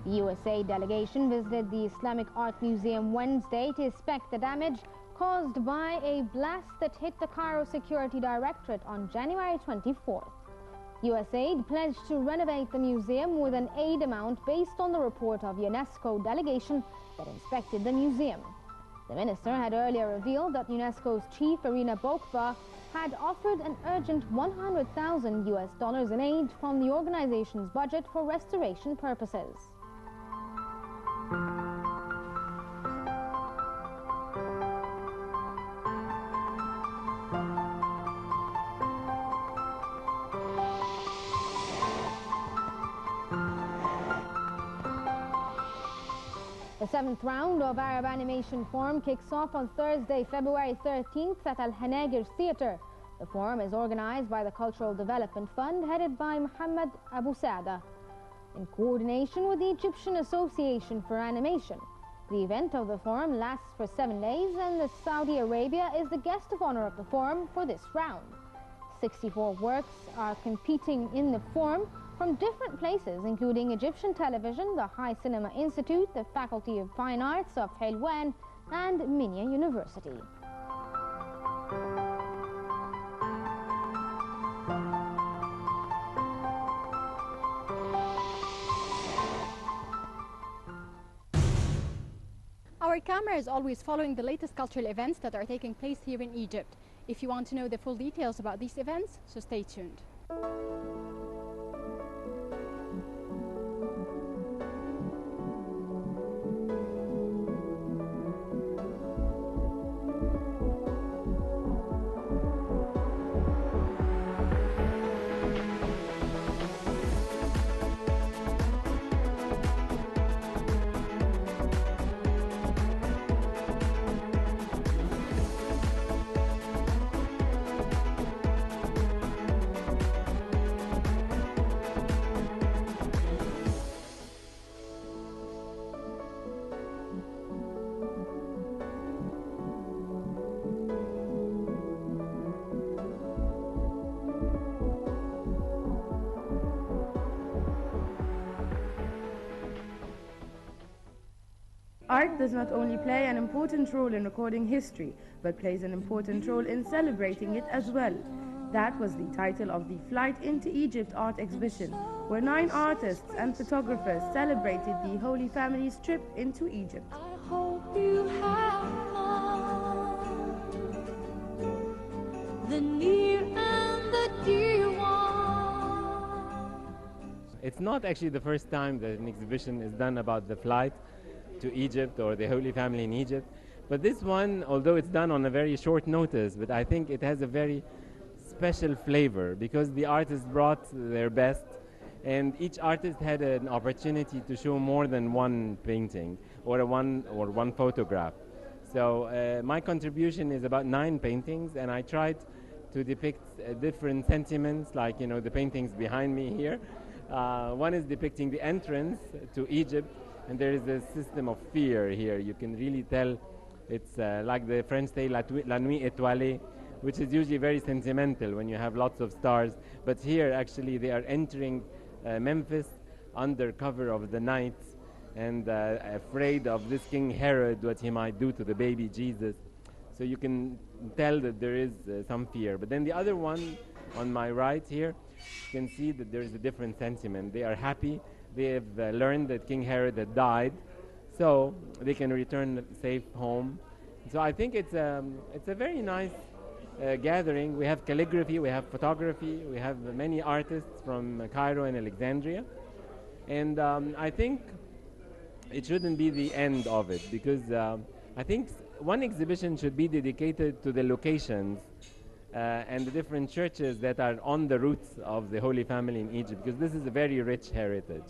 The USA delegation visited the Islamic Art Museum Wednesday to inspect the damage caused by a blast that hit the Cairo Security Directorate on January 24th. USAID pledged to renovate the museum with an aid amount based on the report of UNESCO delegation that inspected the museum. The minister had earlier revealed that UNESCO's chief, Irina Bokva, had offered an urgent $100,000 in aid from the organization's budget for restoration purposes. The 7th round of Arab Animation Forum kicks off on Thursday, February 13th at Al Hanagir Theatre. The forum is organized by the Cultural Development Fund, headed by Mohammed Abu Saada, in coordination with the Egyptian Association for Animation. The event of the forum lasts for 7 days, and Saudi Arabia is the guest of honor of the forum for this round. 64 works are competing in the forum from different places, including Egyptian Television, the High Cinema Institute, the Faculty of Fine Arts of Helwan, and Minya University. Our camera is always following the latest cultural events that are taking place here in Egypt. If you want to know the full details about these events, so stay tuned. Art does not only play an important role in recording history, but plays an important role in celebrating it as well. That was the title of the Flight into Egypt art exhibition, where 9 artists and photographers celebrated the Holy Family's trip into Egypt. I hope you have fun, the near and the dear one. It's not actually the first time that an exhibition is done about the flight to Egypt or the Holy Family in Egypt. But this one, although it's done on a very short notice, but I think it has a very special flavor because the artists brought their best, and each artist had an opportunity to show more than one painting or one photograph. So my contribution is about 9 paintings, and I tried to depict different sentiments, like the paintings behind me here. One is depicting the entrance to Egypt, and there is a system of fear here. You can really tell it's like the French say La Nuit étoilée, which is usually very sentimental when you have lots of stars. But here, actually, they are entering Memphis under cover of the night and afraid of this King Herod, what he might do to the baby Jesus. So you can tell that there is some fear. But then the other one on my right here, you can see that there is a different sentiment. They are happy. They have learned that King Herod had died, so they can return safe home. So I think it's a very nice gathering. We have calligraphy, we have photography, we have many artists from Cairo and Alexandria. And I think it shouldn't be the end of it, because I think one exhibition should be dedicated to the locations and the different churches that are on the roots of the Holy Family in Egypt, because this is a very rich heritage.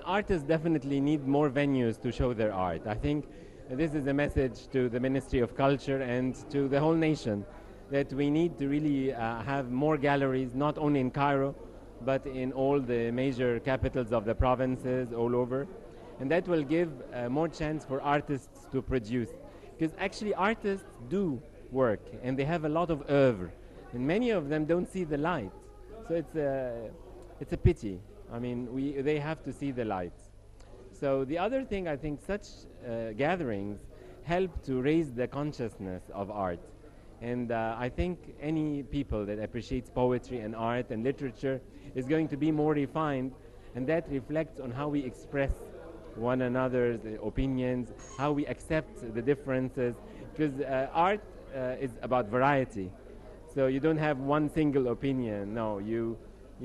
Artists definitely need more venues to show their art. I think this is a message to the Ministry of Culture and to the whole nation that we need to really have more galleries, not only in Cairo, but in all the major capitals of the provinces all over. And that will give more chance for artists to produce. Because actually artists do work and they have a lot of oeuvre. And many of them don't see the light. So it's a pity. I mean, they have to see the light. So the other thing, I think such gatherings help to raise the consciousness of art. And I think any people that appreciates poetry and art and literature is going to be more refined, and that reflects on how we express one another's opinions, how we accept the differences, because art is about variety. So you don't have one single opinion, no, you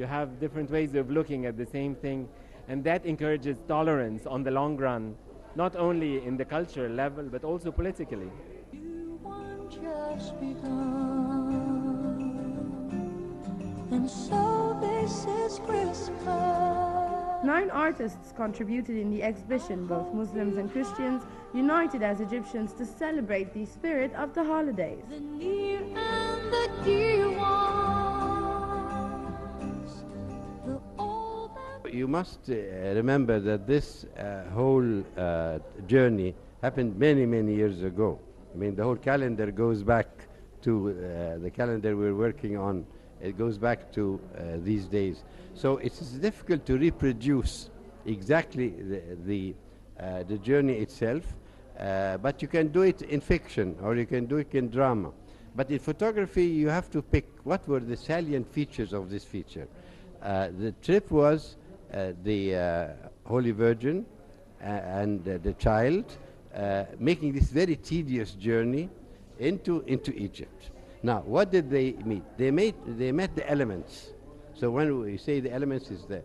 have different ways of looking at the same thing, and that encourages tolerance on the long run, not only in the cultural level, but also politically. You want just begun, and so this is Christmas. 9 artists contributed in the exhibition, both Muslims and Christians, united as Egyptians to celebrate the spirit of the holidays. The near and the dear ones, the old and You must remember that this whole journey happened many, many years ago. I mean, the whole calendar goes back to the calendar we're working on. It goes back to these days. So it's difficult to reproduce exactly the journey itself, but you can do it in fiction or you can do it in drama. But in photography, you have to pick what were the salient features of this feature. The trip was the Holy Virgin and the child making this very tedious journey into Egypt. Now, what did they meet? They met the elements. So when we say the elements, is the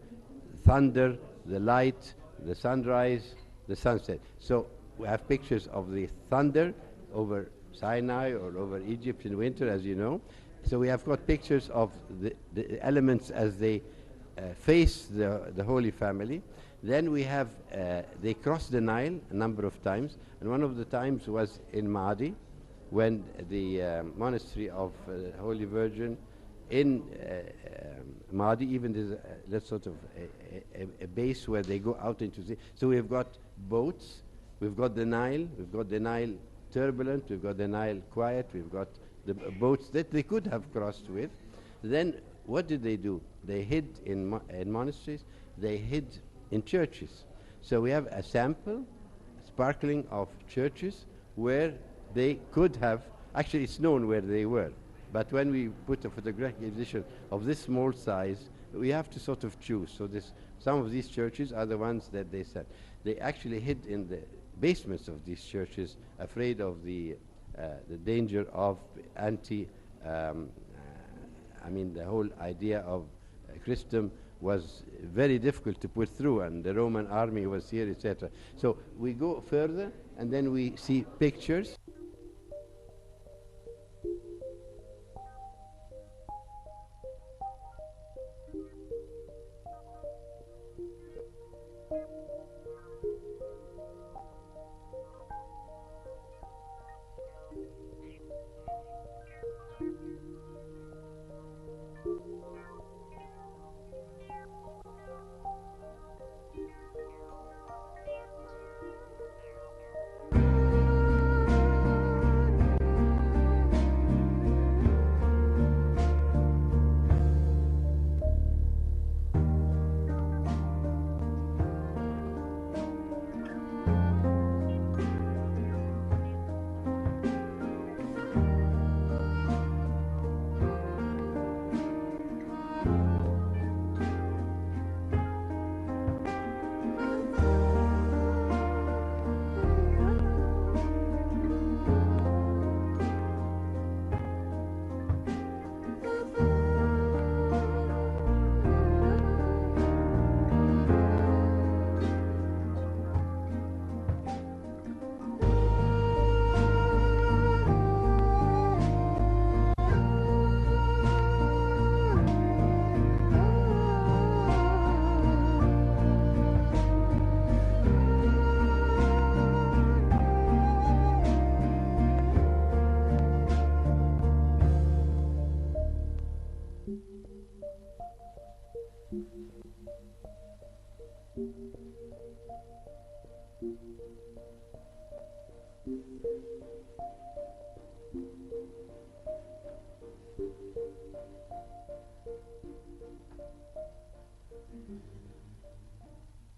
thunder, the light, the sunrise, the sunset. So we have pictures of the thunder over Sinai or over Egypt in winter, as you know. So we have got pictures of the elements as they face the Holy Family. Then we have, they crossed the Nile a number of times, and one of the times was in Mahdi, when the monastery of Holy Virgin in Mahdi, even there's sort of a base where they go out into the... So we've got boats, we've got the Nile turbulent, we've got the Nile quiet, we've got the boats that they could have crossed with. Then what did they do? They hid in monasteries, they hid in churches. So we have a sample, sparkling of churches where they could have, actually it's known where they were, but when we put a photographic exhibition of this small size, we have to sort of choose. So some of these churches are the ones that they said. They actually hid in the basements of these churches, afraid of the danger of I mean, the whole idea of Christendom was very difficult to put through, and the Roman army was here, etc. So we go further, and then we see pictures.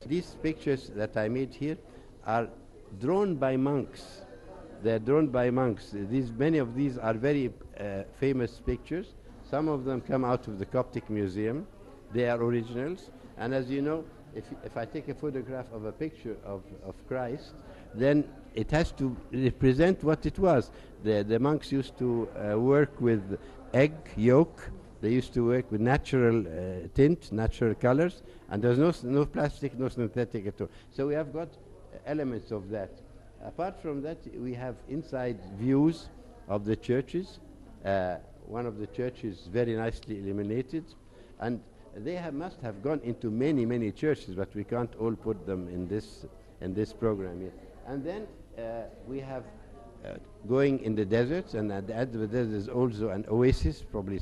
These pictures that I made here are drawn by monks. They're drawn by monks. Many of these are very famous pictures. Some of them come out of the Coptic Museum. They are originals. And as you know, if I take a photograph of a picture of Christ, then it has to represent what it was. The monks used to work with egg yolk. They used to work with natural tint, natural colors, and there's no plastic, no synthetic at all. So we have got elements of that. Apart from that, we have inside views of the churches. One of the churches very nicely illuminated, and they must have gone into many, many churches, but we can't all put them in this program here. And then we have going in the deserts, and at the end of the desert is also an oasis, probably